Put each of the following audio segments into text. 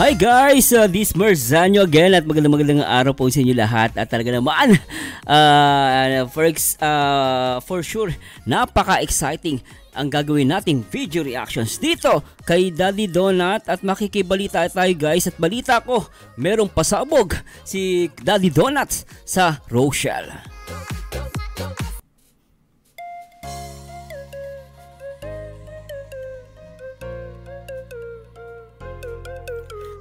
Hi guys! This Merzanyo again at magandang araw po sa inyo lahat at talaga naman for sure napaka-exciting ang gagawin nating video reactions dito kay Daddy Donut at makikibalita tayo guys at balita ko merong pasabog si Daddy Donut sa Rochelle.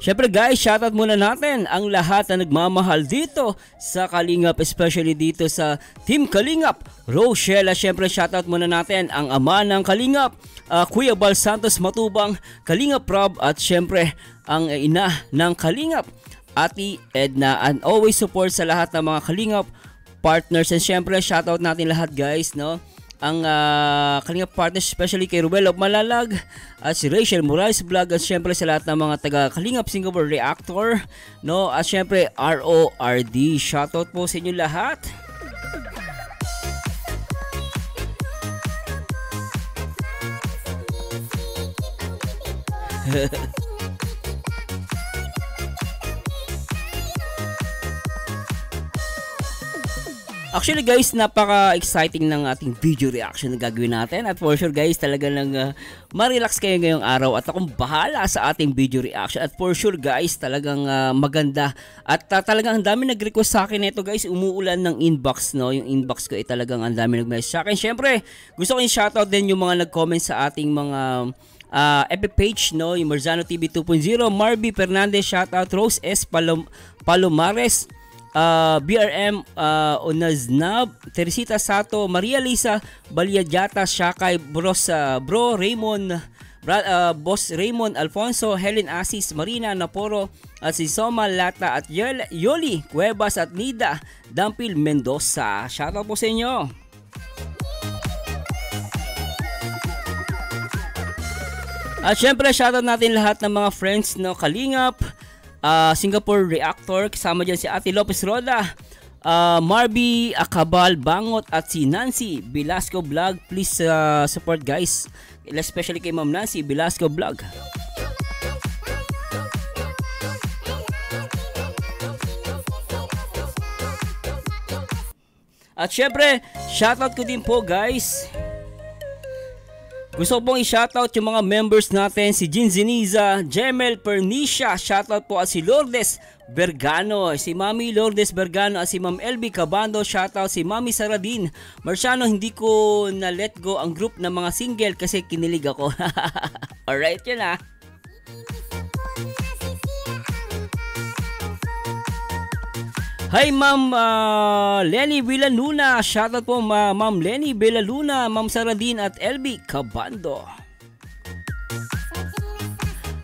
Syempre guys, shoutout muna natin ang lahat na nagmamahal dito sa Kalingap, especially dito sa Team Kalingap, Rochelle. Syempre shoutout muna natin ang ama ng Kalingap, Kuya Bal Santos Matubang, Kalingap Rob, at syempre ang ina ng Kalingap, Ate Edna, and always support sa lahat ng mga Kalingap partners. And syempre shoutout natin lahat guys, no? Ang Kalingap partners, especially kay Ruel of Malalag at si Rachel Morales Vlog, at syempre sa lahat ng mga taga Kalingap Singapore Reactor, no? At syempre RORD, shoutout po sa inyo lahat. Actually guys, napaka-exciting ng ating video reaction na gagawin natin at for sure guys, talaga lang ma-relax kayo ngayong araw at akong bahala sa ating video reaction at for sure guys, talagang maganda at talagang ang dami nag-request sa akin nito guys, umuulan ng inbox, no? Yung inbox ko ay talagang ang dami nag-message sa akin. Syempre, gusto ko i-shoutout din yung mga nag-comment sa ating mga FB page, no? Yung Merzano TV 2.0, Marby Fernandez, shoutout, Rose S. Palomares, BRM Onaznab, Teresita Sato, Maria Lisa Baliadyata, Shakay Bro Raymond, Boss Raymond Alfonso, Helen Asis, Marina Naporo, at si Soma Lata, at Yoli Cuevas, at Nida Dampil Mendoza. Shoutout po sa inyo. At syempre shoutout natin lahat ng mga friends, no? Kalingap, Singapore Reactor, kasama dyan si Ate Lopez Roda, Marby Akabal Bangot, at si Nancy Velasco Vlog. Please support guys, especially kay Ma'am Nancy Velasco Vlog. At syempre shoutout ko din po guys, gusto ko pong i-shoutout yung mga members natin, si Jean Zeniza, Jemel Pernicia, shoutout po, at si Lourdes Bergano, si Mami Lourdes Bergano, at si Ma'am LB Cabando, shoutout, si Mami Saradin Marciano. Hindi ko na let go ang group ng mga single kasi kinilig ako. Alright, yun ah. Hi Ma'am Lenny Villaluna, shoutout po Ma'am Lenny Villaluna, Ma'am Saradin, at LB Cabando.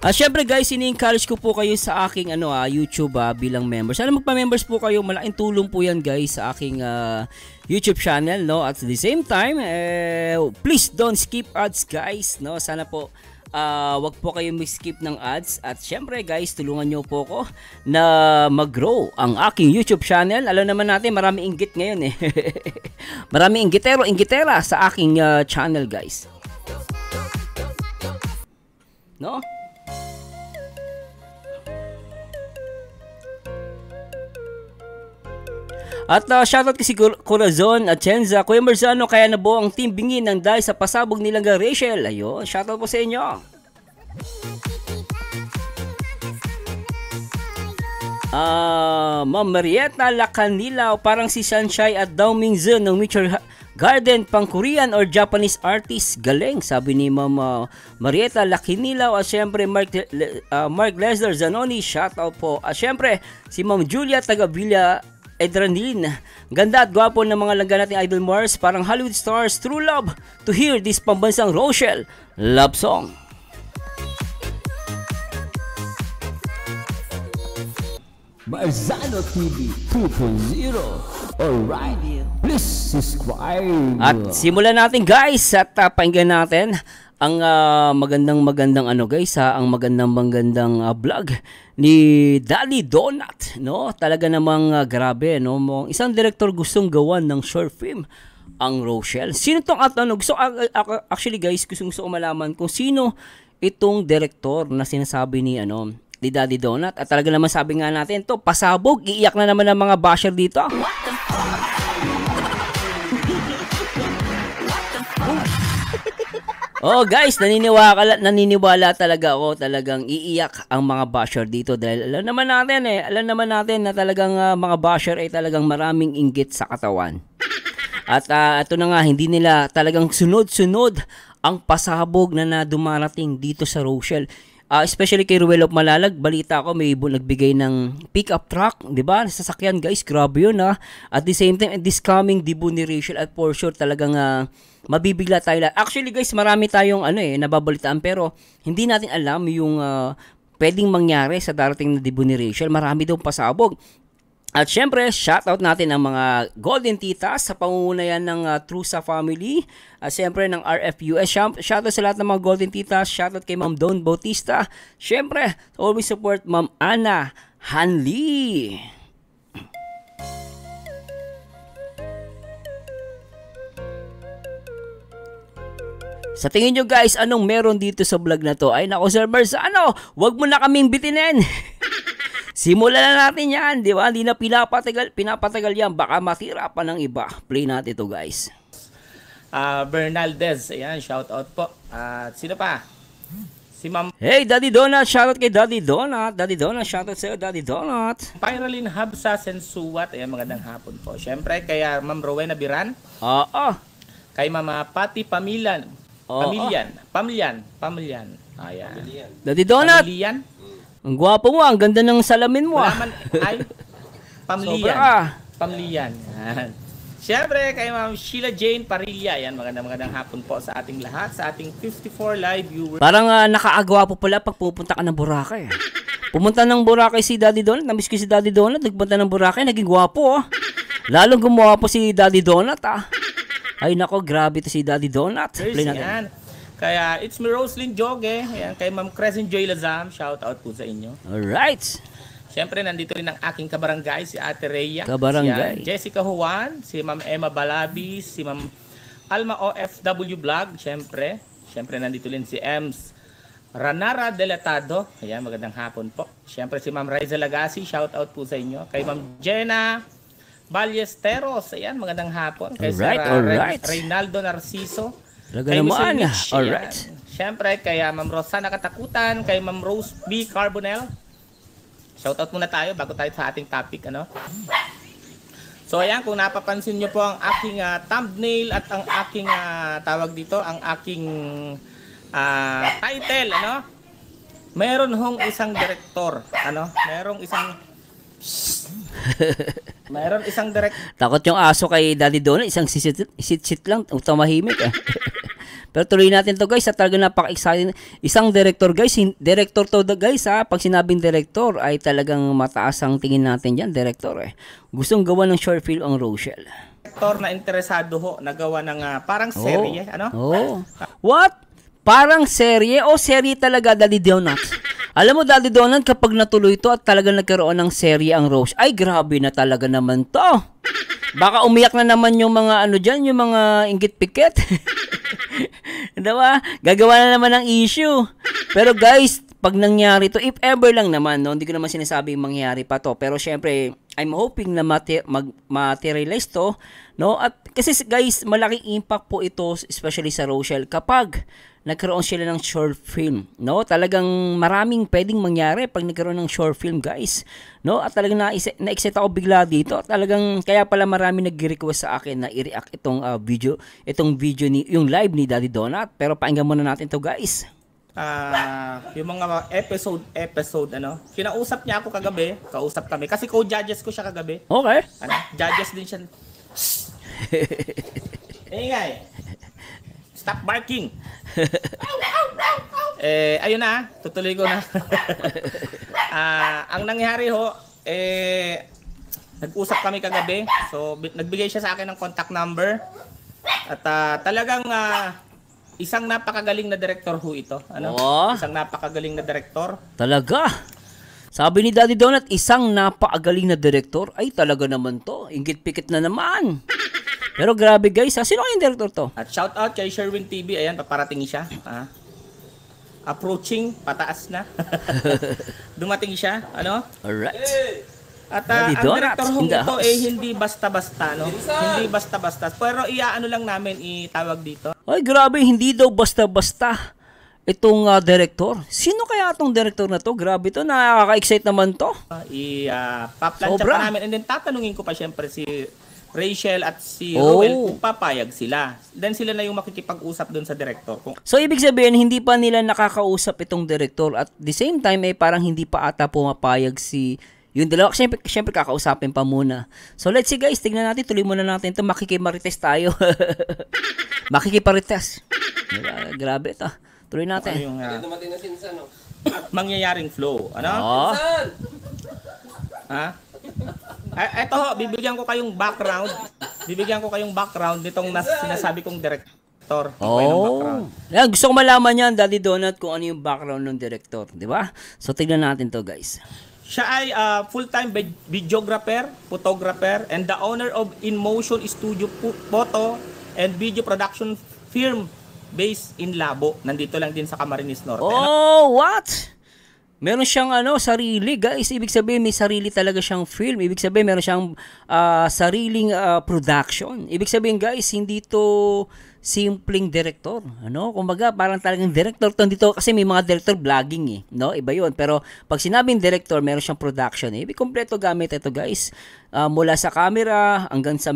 Syempre guys, ini-encourage ko po kayo sa aking YouTube bilang members. Sana magpa-members po kayo, malaking tulong po yan guys sa aking YouTube channel, no? At the same time, please don't skip ads guys, no? Sana po wag po kayo mag-skip ng ads. At syempre guys, tulungan nyo po ko na mag-grow ang aking YouTube channel. Alam naman natin, marami inggit ngayon eh. Marami inggitera sa aking channel guys, no? At shoutout kasi Corazon at Chenza, Kuya Merzano, kaya nabuo ang team Bingin ng dahil sa pasabog nilang Rachel. Ayun, shoutout po sa inyo. Ma'am Marieta Lacanila, parang si Sunshine at Dao Mingzhen ng Nature Garden, pang Korean or Japanese artist. Galing, sabi ni Ma'am Marieta Lacanila. At syempre Mark Lesnar Zanoni, shoutout po. At syempre si Ma'am Julia Tagavilla Adrenaline, ganda at gwapo ng mga langga nating Idol Mars, parang Hollywood stars, true love to hear this pambansang Rochelle love song. Merzano TV 2.0. Alright, please subscribe. At simulan natin guys at pakinggan natin ang magandang guys, ang magandang vlog ni Daddy Donut, no? Talaga namang grabe, no? Isang director gustong gawan ng short film ang Rochelle. Sino tong actually guys, gusto ko malaman kung sino itong director na sinasabi ni ni Daddy Donut. At talaga naman sabi nga natin to, pasabog, iiyak na naman ang mga basher dito. Oh guys, naniniwala talaga ako, talagang iiyak ang mga basher dito dahil alam naman natin na talagang mga basher ay talagang maraming inggit sa katawan. At ito na nga, hindi nila talagang sunod-sunod ang pasabog na dumarating dito sa Rochelle. Especially kay Ruel of Malalag, balita ko may nagbigay ng pickup truck, 'di ba? Sasakyan guys, grabe 'yun ha. At the same time, this coming debut ni Rachel at for sure talagang mabibigla tayo lahat. Actually guys, marami tayong nababalitaan pero hindi natin alam yung pwedeng mangyari sa darating na debut ni Rachel. Marami daw pasabog. At syempre, shoutout natin ang mga Golden Titas sa pangungunayan ng Trusa family. At syempre ng RFUS. Shoutout sa lahat ng mga Golden Titas. Shoutout kay Ma'am Dawn Bautista. Syempre, always support Ma'am Ana Hanli. Sa tingin nyo guys, anong meron dito sa vlog na to? Ay nako Sir Marzano, wag mo na kaming bitinin. Simulan na natin yan, di ba? Hindi na pinapatagal yan. Baka matira pa ng iba. Play natin ito, guys. Bernaldez, ayan, shout out po. Sino pa? Si Ma'am Hey, Daddy Donut, shoutout kay Daddy Donut. Daddy Donut, shoutout sa'yo, Daddy Donut. Pyraline Habsa Sensuat, ayan, magandang hapon po. Siyempre, kaya Ma'am Rowena Biran. Oo. Kay Mama Pati Pamilyan. Pamilyan. Ayan. Daddy Donut. Pamilyan. Ang gwapo mo, ang ganda ng salamin mo. Wala man, ay, Pamilyan. Pamilyan. Yan. Siyempre, kay Ma'am Sheila Jane Parilla. Yan, magandang hapon po sa ating lahat, sa ating 54 live viewers. Parang nakaagwapo pala pag pupunta ka ng Boracay. Pumunta ng Boracay si Daddy Donut. Namiss ko si Daddy Donut. Nagpunta ng Boracay, naging gwapo. Lalong gumawa po si Daddy Donut. Ay nako, grabe to si Daddy Donut. Play natin. Yan. Kaya it's me Roslyn Joge. Ayan, kay Ma'am Crescent Joy Lazam. Shout out po sa inyo. Alright. Siyempre, nandito rin ang aking kabarangay, si Ate Rhea. Kabarangay. Si Jessica Juan, si Ma'am Emma Balabi, si Ma'am Alma OFW Vlog, siyempre. Siyempre, nandito rin si Ems Ranara Delatado. Ayan, magandang hapon po. Siyempre, si Ma'am Riza Lagasi. Shout out po sa inyo. Kay Ma'am Jenna Ballesteros. Ayan, magandang hapon. Kay Alright. Reynaldo Narciso. Talaga naman. Alright. Siyempre, kaya Ma'am Rosana Katakutan, kay Ma'am Rose B. Carbonell. Shoutout muna tayo bago tayo sa ating topic, So ayan, kung napapansin nyo po ang aking thumbnail at ang aking tawag dito, ang aking title, meron hong isang direktor, meron isang director. Takot yung aso kay Daddy Donut, isang sit lang, tumahimik. Pero tuloy natin to guys, talaga napaka-exciting. Isang director guys, director to guys pag sinabing director ay talagang mataas ang tingin natin diyan, director Gustong gawa ng short film ang Rochelle. Director na interesado ho, nagawa ng parang serye, What? Parang serye o serye talaga, Daddy Donut? Alam mo, Daddy Donut, kapag natuloy to at talagang nagkaroon ng serye ang Rose, ay grabe na talaga naman to. Baka umiyak na naman yung mga dyan, yung mga inggit-pikit. Diba? Gagawa na naman ng issue. Pero guys, pag nangyari to, if ever lang naman, hindi ko naman sinasabi mangyari pa to. Pero syempre, I'm hoping na materialize to, At kasi guys, malaking impact po ito, especially sa Rochelle, kapag nagkaroon sila ng short film, Talagang maraming pwedeng mangyari pag nagkaroon ng short film, guys, At talagang na-excite ako bigla dito. Talagang kaya pala marami nag-request sa akin na i-react itong video yung live ni Daddy Donut. Pero pakinggan muna natin to, guys. Yung mga episode, kinausap niya ako kagabi, kausap kami kasi co-judges ko siya kagabi. Okay. Judges din siya. Ingay. Stop barking. Ayun na, tutuloy ko na. Ang nangyari ho, nag-usap kami kagabi. So, nagbigay siya sa akin ng contact number. At talagang isang napakagaling na director ho ito. Isang napakagaling na director. Talaga? Sabi ni Daddy Donut, isang napakagaling na director. Ay, talaga naman to. Inggit-pikit na naman. Pero grabe guys, sino kayong director to? At shout out kay Sherwin TV. Ayan, paparating siya. approaching, pataas na. Dumating siya, ano? Alright. At Daddy ang Donuts director in hong the ito house. hindi basta-basta, no? Hindi basta-basta. Pero iaano lang namin itawag dito. Ay, grabe, hindi daw basta-basta itong director. Sino kaya itong director na to? Grabe to, nakaka-excite naman to. Paplansya Sobra. pa namin and then tatanungin ko pa syempre si Rachel at si Oh. Ruel kung papayag sila. Then sila na yung makikipag-usap doon sa director. Kung So, ibig sabihin, hindi pa nila nakakausap itong director at the same time, parang hindi pa ata pumapayag si yung dalawa. Siyempre kakausapin pa muna. So, let's see guys, tignan natin, tuloy muna natin ito. Makikimarites tayo. Makikiparites. Grabe ito. Tuloy ano natin. yung mangyayaring flow. Ano? Oh. Ha? Eto ho, bibigyan ko kayong background. Bibigyan ko kayong background nitong sinasabi kong director. Oh. Yan, gusto ko malaman yan, Daddy Donut, kung ano yung background ng director. Di ba? So, tignan natin to guys. Siya ay full-time videographer, photographer, and the owner of In Motion Studio Photo and Video Production Firm based in Labo. Nandito lang din sa Camarines Norte. Oh, what? Meron siyang sarili, guys. Ibig sabihin, may sarili talaga siyang film. Ibig sabihin, meron siyang sariling production. Ibig sabihin, guys, hindi to simpleng director. Kumbaga, parang talagang director to dito kasi may mga director vlogging eh. No? Iba yun. Pero pag sinabing director, meron siyang production eh. Ibig kompleto gamit ito, guys. Mula sa camera hanggang sa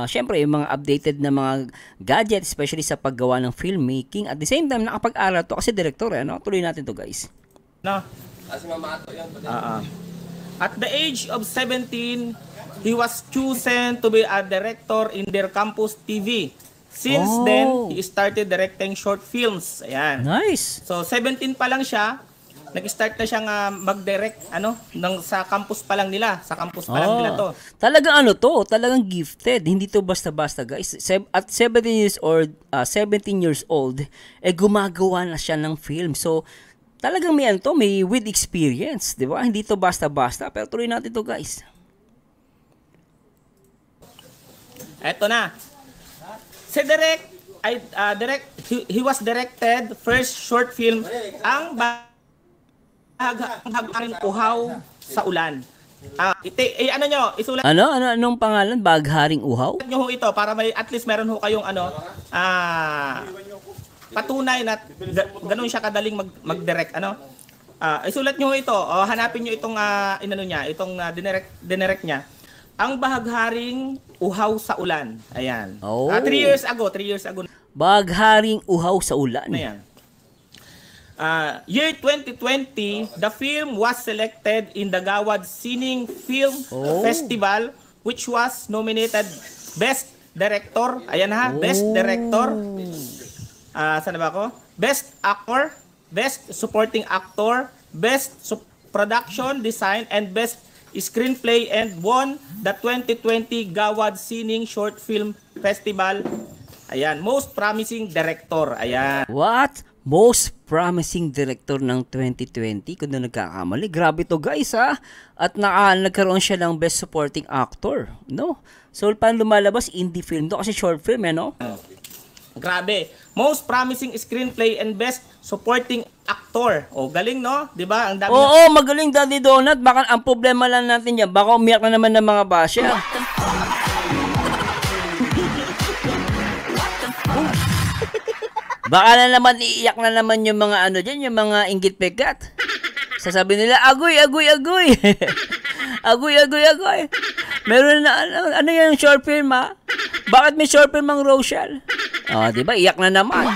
syempre, yung mga updated na mga gadget, especially sa paggawa ng filmmaking. At the same time, nakapag-aral to kasi director eh. Tuloy natin to, guys. No? At the age of 17, he was chosen to be a director in their campus TV. Since then, he started directing short films. Ayan. Nice. So 17 pa lang siya, nag-start na siyang mag-direct sa campus pa lang nila, sa campus pa lang nila to. Talagang talagang gifted. Hindi to basta-basta, guys. At 17 years old, gumagawa na siya ng film. So, talagang may with experience, 'di ba? Hindi to basta-basta, pero tuloy natin to, guys. Eto na. Si he was directed first short film ang Baghanging Uhaw sa Ulan. Isulat Anong pangalan? Bagharing Uhaw? nyo ho ito para may at least meron ho kayong patunay na ganun siya kadaling mag-direct isulat nyo ho ito hanapin nyo itong dinirect niya. Ang Bahagharing Uhaw sa Ulan. Ayan. 3 years ago. Bagharing Uhaw sa Ulan. Ayan. Year 2020, the film was selected in the Gawad Sining Film Festival, which was nominated Best Director. Ayan ha, Best Director. Saan na ba ako? Best Actor, Best Supporting Actor, Best Production Design, and Best Screenplay, and won the 2020 Gawad Sining Short Film Festival. Ayan, Most Promising Director. Ayan. What? Most Promising Director ng 2020, kung na nagkakamali. Grabe to, guys, ha? At nagkaroon siya ng Best Supporting Actor, no? So, paano lumalabas? Indie film to kasi short film, no? Grabe. Most Promising Screenplay and Best Supporting Actor. Galing, no? 'Di ba? Ang dami. Magaling, Daddy Donut. Baka ang problema lang natin yan, baka umiyak na naman ng mga basya. Baka na naman iiyak na naman yung mga yung mga inggit pekat. Sasabi nila, agoy, agoy, agoy. Agoy, agoy, agoy. Meron na, yung short film, ha? Bakit may short film ang Rochelle? Di ba? Iyak na naman.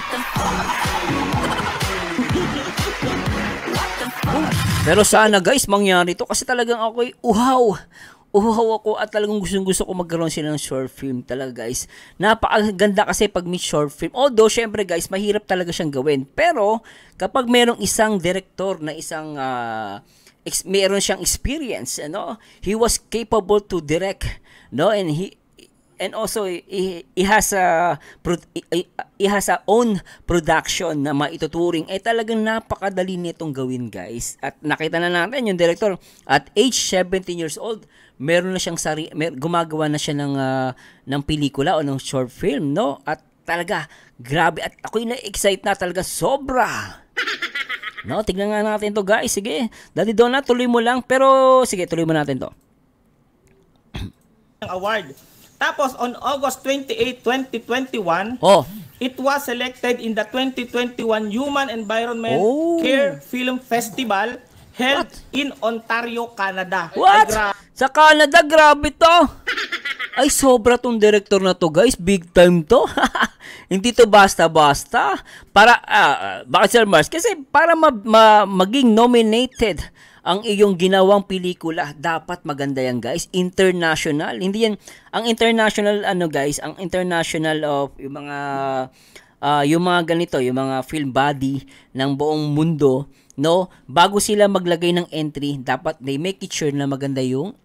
Pero sana, guys, mangyari to kasi talagang ako'y uhaw ako at talagang gusto ko magkaroon sila ng short film talaga, guys. Napakaganda kasi pag may short film. Although, syempre, guys, mahirap talaga siyang gawin. Pero, kapag merong isang director na meron siyang experience, he was capable to direct, and also he has a own production na maituturing. Talagang napakadali nitong gawin, guys. At nakita na natin yung director at age 17 years old, meron na siyang gumagawa na siya ng pelikula o ng short film, no? At talaga, grabe at ako'y na-excite na talaga sobra. No, tignan nga natin to guys. Sige, Daddy Donut, tuloy mo lang. Pero, sige, tuloy mo natin to. Award. Tapos, on August 28, 2021, it was selected in the 2021 Human Environment Care Film Festival held in Ontario, Canada. What? Sa Canada, grabe to. Ay, sobra tong director na to, guys. Big time to. Hindi to basta-basta. Para, bakit Sir Mars? Kasi para maging nominated ang iyong ginawang pelikula, dapat maganda yan, guys. International. Hindi yan, ang international, guys, ang international of yung mga ganito, yung mga film body ng buong mundo, no? Bago sila maglagay ng entry, dapat they make it sure na maganda yung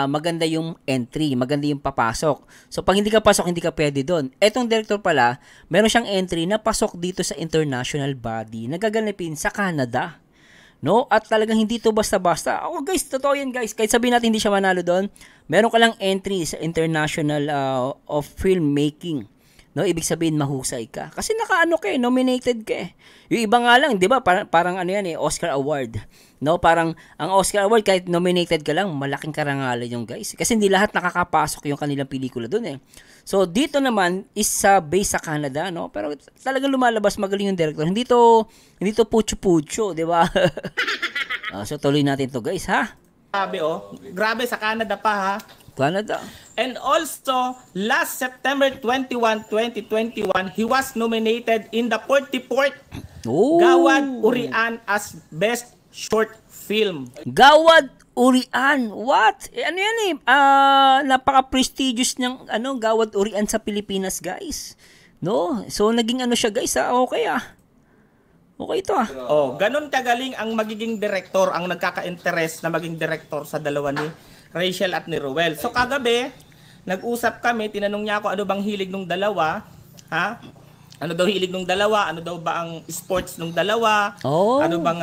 maganda yung entry, maganda yung papasok. So pag hindi ka pasok, hindi ka pwede doon. Etong director pala, meron siyang entry na pasok dito sa international body, nagaganapin sa Canada. No? At talagang hindi to basta-basta. Ako guys, totoo yan guys. Kahit sabihin natin hindi siya manalo doon, meron ka lang entry sa international of filmmaking. No, ibig sabihin mahusay ka. Kasi nakaano ka nominated ka eh. Yung iba nga lang, 'di ba? Parang ano 'yan eh, Oscar Award. No, parang ang Oscar Award kahit nominated ka lang, malaking karangalan yung guys. Kasi hindi lahat nakakapasok yung kanilang pelikula doon eh. So dito naman is based sa Canada, no? Pero talagang lumalabas magaling yung director. Hindi to pucho-pucho, 'di ba? So tuloy natin to guys, ha? Grabe grabe sa Canada pa ha. Canada. And also, last September 21, 2021, he was nominated in the 44th Gawad Urian as Best Short Film. Gawad Urian? What? Ano yan eh? Napaka-prestigious ng Gawad Urian sa Pilipinas, guys. No? So, naging siya, guys, ha? Okay, Okay ito, ganun kagaling ang magiging director, ang nagkaka-interest na maging director sa dalawa ni Rachel at ni Ruel. So kagabi, nag-usap kami, tinanong niya ako ano bang hilig nung dalawa, ha? Ano daw hilig nung dalawa, ano daw ba ang sports nung dalawa, ano bang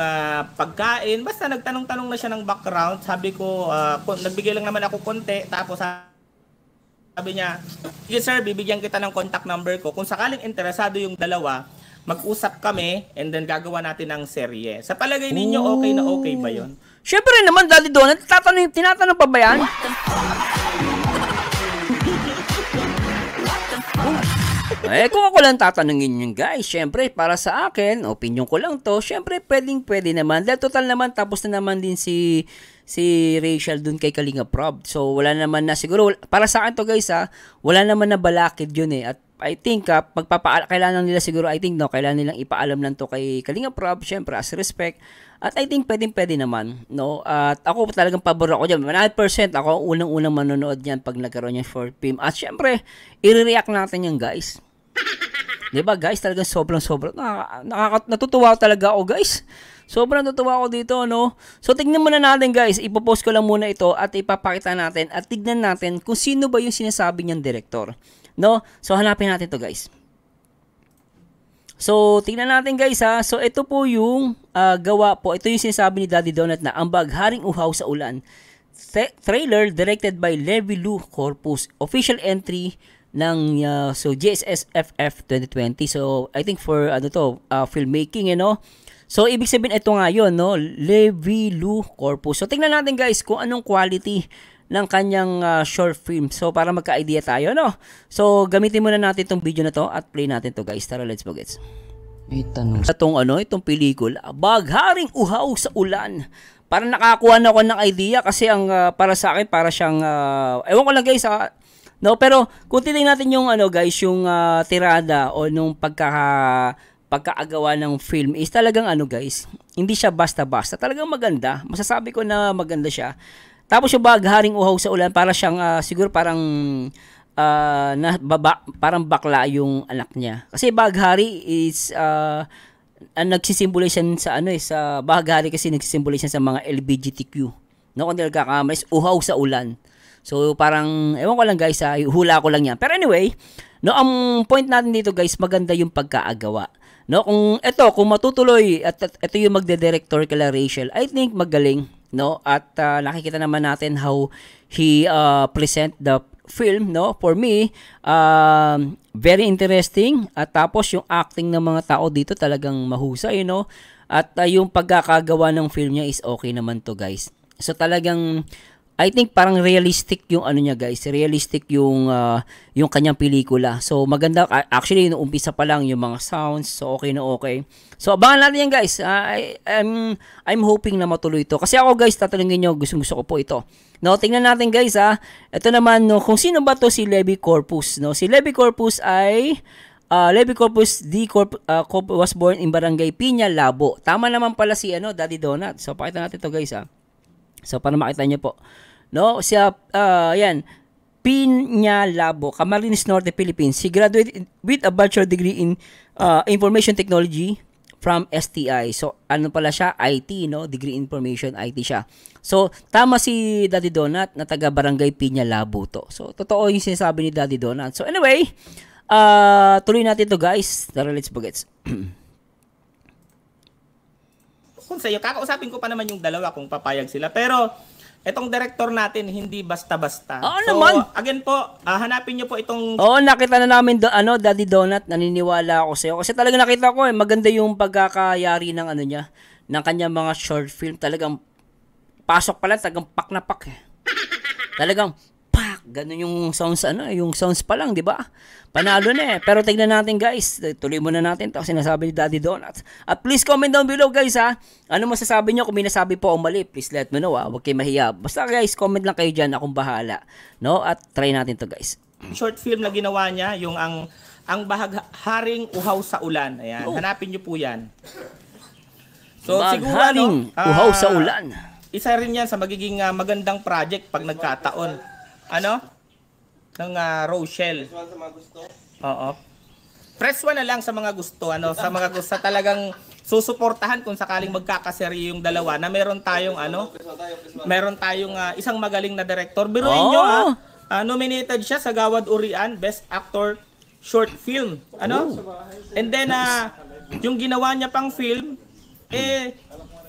pagkain, basta nagtanong-tanong na siya ng background. Sabi ko, nagbigay lang naman ako konti, tapos sabi niya, sige sir, bibigyan kita ng contact number ko. Kung sakaling interesado yung dalawa, mag-usap kami and then gagawa natin ng serye. Sa palagay ninyo, okay na okay ba yun? Siyempre naman, Daddy Donut, tinatanong pa ba yan? Kung ako lang tatanungin yun, guys, siyempre, para sa akin, opinion ko lang to, siyempre, pwede naman. Dahil total naman, tapos na naman din si Rachel dun kay Kalinga Prob. So, wala naman na, siguro, para sa akin to, guys, wala naman na balakid yun eh. At I think, kailangan nila siguro, kailangan nilang ipaalam lang to kay Kalinga Prob, siyempre, as respect. At I think pwede naman, no? At ako talagang pabor ako dyan. 100% ako unang-unang manonood yan pag nagkaroon yan for film. At syempre, i-react natin yan, guys. Diba, guys? Talagang sobrang. Natutuwa talaga ako, guys. Sobrang natutuwa ako dito, no? So, tignan muna natin, guys. Ipopost ko lang muna ito at ipapakita natin at tignan natin kung sino ba yung sinasabi niyang director. No? So, hanapin natin to, guys. So, tingnan natin guys ha. So, ito po yung gawa po. Ito yung sinasabi ni Daddy Donut na Ang Bagharing Uhaw sa Ulan. Trailer directed by Levi Lou Corpus. Official entry ng GSSFF 2020. So, I think for filmmaking, So, ibig sabihin ito nga yun, no? Levi Lou Corpus. So, tingnan natin guys kung anong quality ng kanyang short film. So, para magka-idea tayo, no? So, gamitin muna natin itong video na to at play natin to guys. Tara, let's go guys. May tanong. Itong pelikula, Bagharing Uhaw sa Ulan. Parang nakakuha na ako ng idea kasi ang para sa akin, para siyang, ewan ko lang guys, no? Pero, kung titingnan natin yung, guys, yung tirada o nung pagkaagawa ng film is talagang guys, hindi siya basta-basta. Talagang maganda. Masasabi ko na maganda siya. Tapos yung Bagharing Uhaw sa Ulan, para siyang siguro parang parang bakla yung anak niya. Kasi Baghari is nagsisimbolize sa sa Baghari kasi nagsisimbolize sa mga LGBTQ. No, kung nagkakamalis, uhaw sa ulan. So parang ewan ko lang guys, hula ko lang yan. Pero anyway, no, ang point natin dito guys, maganda yung pagkaagawa. No, kung matutuloy at ito yung magde-director kala Rachel, I think magaling. No, at nakikita naman natin how he present the film, no? For me, very interesting. At tapos yung acting ng mga tao dito talagang mahusay, you know. At yung pagkakagawa ng film niya is okay naman to, guys. So talagang I think parang realistic yung ano niya, guys. Realistic yung kanyang pelikula. So maganda, actually nung umpisa pa lang yung mga sounds, so okay na okay. So abangan natin yan, guys. I'm hoping na matuloy ito. Kasi ako, guys, tatanungin niyo, gusto ko po ito. No, tingnan natin, guys, ha. Ito naman, no, kung sino ba to si Levi Corpus, no? Si Levi Corpus ay Levi Corpus was born in Barangay Piña, Labo. Tama naman pala si Daddy Donut. So pakita natin to, guys, ha. So para makita niyo po. No, siya yan, Piña Labo, Camarines Norte, Philippines. He graduated with a bachelor degree in information technology from STI. So ano pala siya? IT, no? Degree Information IT siya. So tama si Daddy Donut na taga Barangay Piña Labo to. So totoo yung sinasabi ni Daddy Donut. So anyway, tuloy natin to, guys. Tara, let's bagets. Kung sa'yo, kakausapin ko pa naman yung dalawa kung papayag sila. Pero, itong director natin, hindi basta-basta. Oo so, naman. Again po, hanapin nyo po itong... Oo, nakita na namin, Daddy Donut, naniniwala ako sa'yo. Kasi talaga nakita ko, maganda yung pagkakayari ng niya, ng kanyang mga short film. Talagang, pasok pala, talagang pak na pak eh. Talagang, pak! Ganun yung sounds, yung sounds pa lang, di ba? Panalo na eh. Pero tignan natin, guys. Tuloy muna natin to. Sinasabi ni Daddy Donut. At please comment down below, guys, ha. Ano masasabi nyo? Kung may nasabi po o mali, please let me know, ha. Huwag kayo mahiya. Basta, guys, comment lang kayo dyan. Akong bahala. No? At try natin to, guys. Short film na ginawa niya, yung ang Haring Uhaw sa Ulan. Ayan. Oh. Hanapin nyo po yan. So, siguro, Haring Uhaw sa Ulan. Isa rin yan sa magiging magandang project pag nagkataon. Ng Rochelle. Press one sa mga gusto? Oo. Press one na lang sa mga gusto. Sa mga gusto talagang susuportahan kung sakaling magkakaseri yung dalawa na meron tayong meron tayong isang magaling na director. Biruin nyo, nominated siya sa Gawad Urian Best Actor Short Film. And then, yung ginawa niya pang film,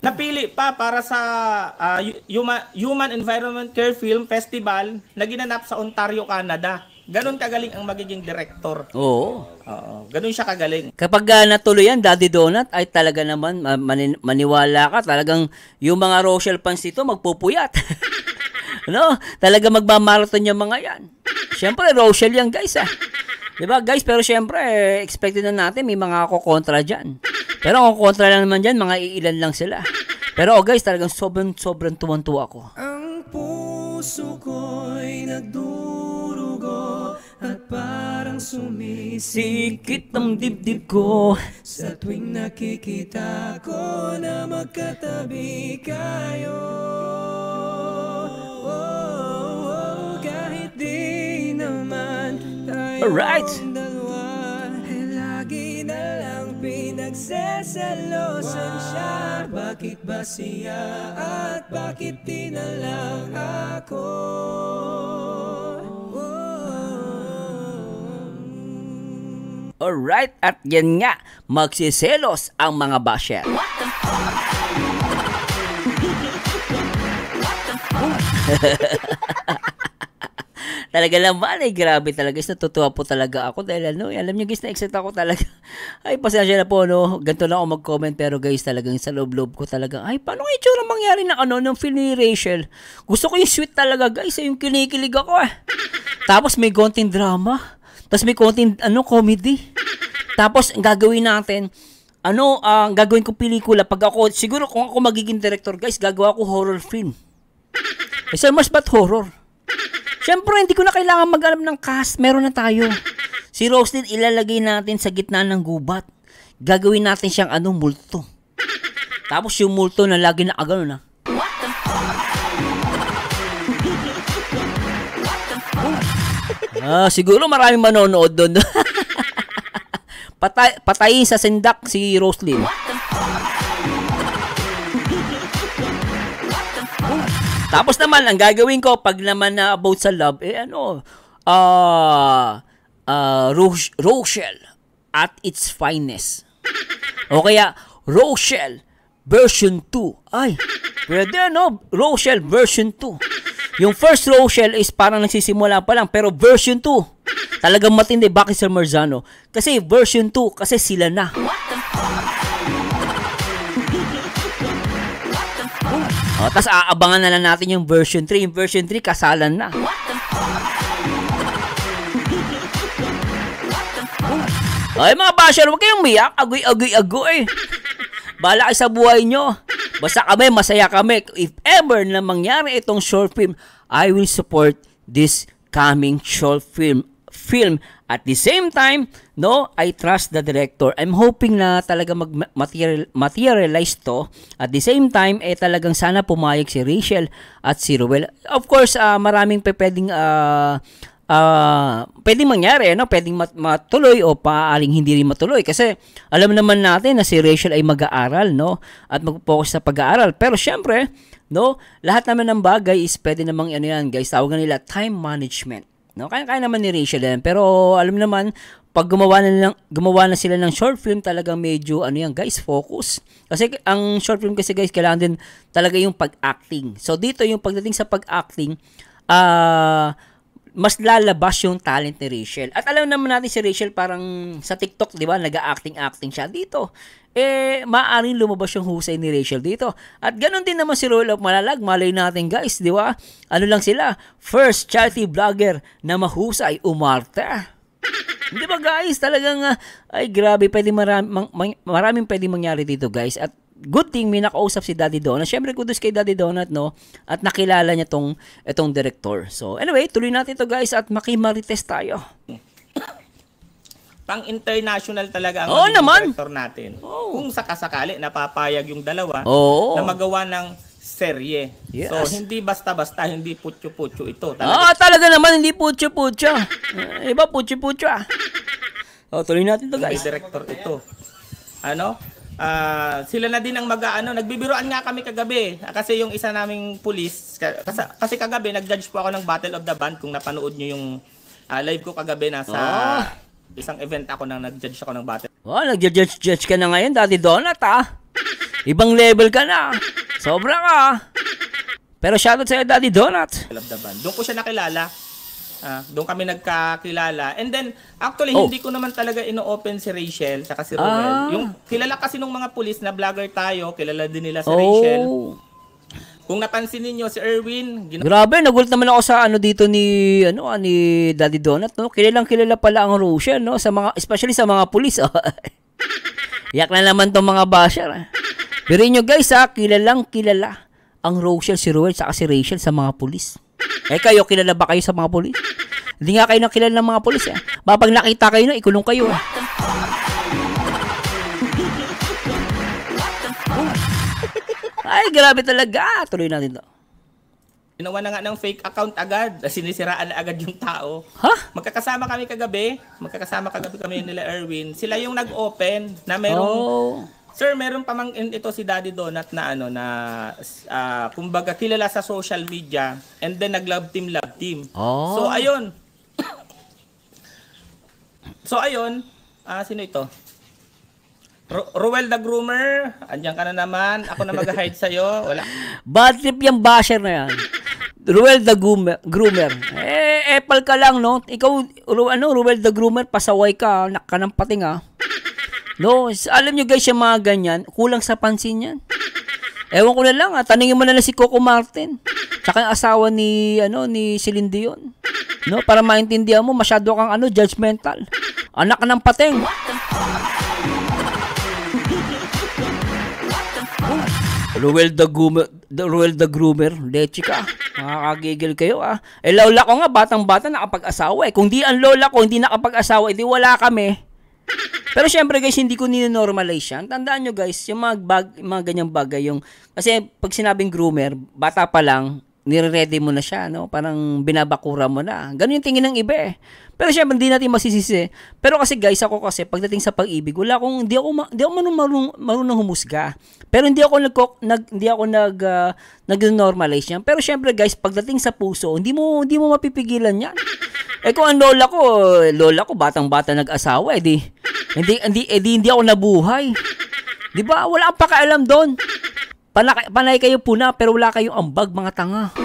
napili pa para sa Human Environment Care Film Festival na ginanap sa Ontario, Canada. Ganon kagaling ang magiging director. Oo. Ganon siya kagaling. Kapag natuloy yan, Daddy Donut, ay talaga naman, maniwala ka, talagang yung mga Rochelle fans dito magpupuyat. No? Talaga magmamarathon yung mga yan. Siyempre, Rochelle yan, guys, Diba, guys? Pero siyempre, expected na natin, may mga kukontra dyan. Pero kung kontra lang naman dyan, mga iilan lang sila. Pero guys, talagang sobrang tuwan-tuwa ako. Ang puso ko'y nagdurugo at parang sumisikip ang dibdib ko sa tuwing nakikita ko na magkatabi kayo. Kahit di naman tayong dalawa, lagi na lang pinagsasalosan siya. Bakit ba siya at bakit di na lang ako? Alright, at yan nga, magsiselos ang mga basher. Talaga naman grabe talaga guys, natutuwa po talaga ako dahil alam niyo guys, na-excite ako talaga. Ay, pasensya na po, ganito lang ako mag-comment, pero guys, talagang sa loob-loob ko talaga, ay, paano nga itsura mangyari ng film ni Rachel? Gusto ko yung sweet talaga guys, yung kinikilig ako Tapos may konting drama, tapos may konting comedy. Tapos gagawin natin, gagawin ko pelikula pag ako, siguro kung ako magiging director guys, gagawa ko horror film. So mas ba't horror? Siyempre, hindi ko na kailangan mag-alam ng cast. Meron na tayo. Si Roslyn, ilalagay natin sa gitna ng gubat. Gagawin natin siyang multo. Tapos yung multo na lagi na agano na. Siguro maraming manonood doon. Patayin sa sindak si Roslyn. Tapos naman, ang gagawin ko, pag naman na about sa love, Rochelle at its finest. O kaya, Rochelle version 2. Ay, pwede Rochelle version 2. Yung first Rochelle is parang nagsisimula pa lang, pero version 2, talagang matindi. Bakit, Sir Marzano? Kasi version 2, kasi sila na. Tapos aabangan na lang natin yung version 3. Yung version 3, kasalan na. Ay mga basher, huwag kayong miyak. Agoy. Bahala kayo sa buhay nyo. Basta kami, masaya kami. If ever na mangyari itong short film, I will support this coming short film. At the same time, no, I trust the director. I'm hoping na talaga materialize to. At the same time, talagang sana pumayag si Rachel at si Ruel. Of course, maraming pwedeng pwedeng mangyari, no? Pwedeng matuloy o paaling hindi rin matuloy kasi alam naman natin na si Rachel ay mag-aaral, no? At mag-focus sa pag-aaral. Pero syempre, no, lahat naman ng bagay is pwede namang ano yan, guys, tawagan nila time management. No, kaya naman ni Rachel yan. Pero alam naman, pag gumawa na sila ng short film, talagang medyo ano yan, guys, focus. Kasi ang short film kasi, guys, kailangan din talaga yung pag-acting. So dito yung pagdating sa pag-acting, mas lalabas yung talent ni Rachel. At alam naman natin si Rachel parang sa TikTok, di ba, nag-acting siya dito. Maaaring lumabas yung husay ni Rachel dito. At ganun din naman si Roel of Malalag. Malay natin, guys, di ba? Ano lang sila? First charity vlogger na mahusay, umarte. Di ba, guys? Talagang, ay grabe, maraming pwede mangyari dito, guys. At good thing may nakausap si Daddy Donut. Syempre, kudos kay Daddy Donut, no? At nakilala niya itong director. So, anyway, tuloy natin ito, guys, at makimarites tayo. Pang-international talaga ang director natin. Kung sakasakali, napapayag yung dalawa na magawa ng serye. Yes. So, hindi basta-basta, hindi putyo-putyo ito. Talaga naman, hindi putyo-putyo. Iba putyo-putyo, tuloy natin ito, guys. May director ito. Sila na din ang nagbibiroan nga kami kagabi kasi yung isa naming pulis kasi kagabi nag-judge po ako ng Battle of the Band. Kung napanood nyo yung live ko kagabi, nasa isang event ako nang nag-judge ako ng battle. Nag-judge ka na ngayon, Daddy Donut, ibang level ka na, sobra ka. Pero shoutout sa'yo, Daddy Donut. Battle of the Band, doon ko siya nakilala. Doon kami nagkakilala. And then, actually, hindi ko naman talaga ino-open si Rachel saka si Ruel. Yung kilala kasi nung mga pulis na vlogger tayo, kilala din nila si Rachel. Kung napansin niyo si Erwin, grabe, nagulat naman ako sa dito ni Daddy Donut, no? Kilala pala ang Rachel, no? Especially sa mga pulis. Yak na naman tong mga basher. Pero inyo, guys, kilala ang Rachel, si Ruel, saka si Rachel sa mga pulis. Kayo, kilala ba kayo sa mga pulis? Hindi nga kayo nakilala ng mga pulis. Pag nakita kayo na, ikulong kayo. Ay, grabe talaga. Tuloy natin to. Ginawa na nga ng fake account agad. Sinisiraan na agad yung tao. Magkakasama kami kagabi kami nila Erwin. Sila yung nag-open na merong... Sir, meron pa mang ito si Daddy Donut na kumbaga kilala sa social media and then nag-love team. So ayun. Sino ito? Ruel the Groomer. Andiyan ka na naman. Ako na mag-hide sa'yo. Wala. Bad trip yung basher na yan. Ruel the Groomer. Epal ka lang, no? Ikaw, Ruel the Groomer, pasaway ka. Nakka ng pating, No, alam nyo guys, yung mga ganyan, kulang sa pansin yan. Ewan ko na lang, tanungin mo na lang si Coco Martin. Tsaka yung asawa ni Celine Dion. No, para maintindihan mo, masyado kang judgmental. Anak ng pating. Ruel the Groomer, leche ka. Makakagigil kayo, lola ko nga, batang-bata, nakapag-asawa. Kung di ang lola ko, hindi nakapag-asawa, edi wala kami. Pero syempre guys, hindi ko nino-normalize yan. Tandaan nyo guys, yung mga ganyang bagay, kasi pag sinabing groomer, bata pa lang, nire-ready mo na siya, no? Parang binabakura mo na. Ganun yung tingin ng iba Pero syempre, hindi natin masisisi. Pero kasi guys, ako kasi, pagdating sa pag-ibig, hindi ako marunong humusga. Pero hindi ako nag-normalize yan. Pero syempre guys, pagdating sa puso, hindi mo mapipigilan yan. Kung ang lola ko, batang-bata nag-asawa, hindi ako nabuhay. Di ba? Wala kang pakialam doon. Panay kayo puna, pero wala kayong ambag, mga tanga.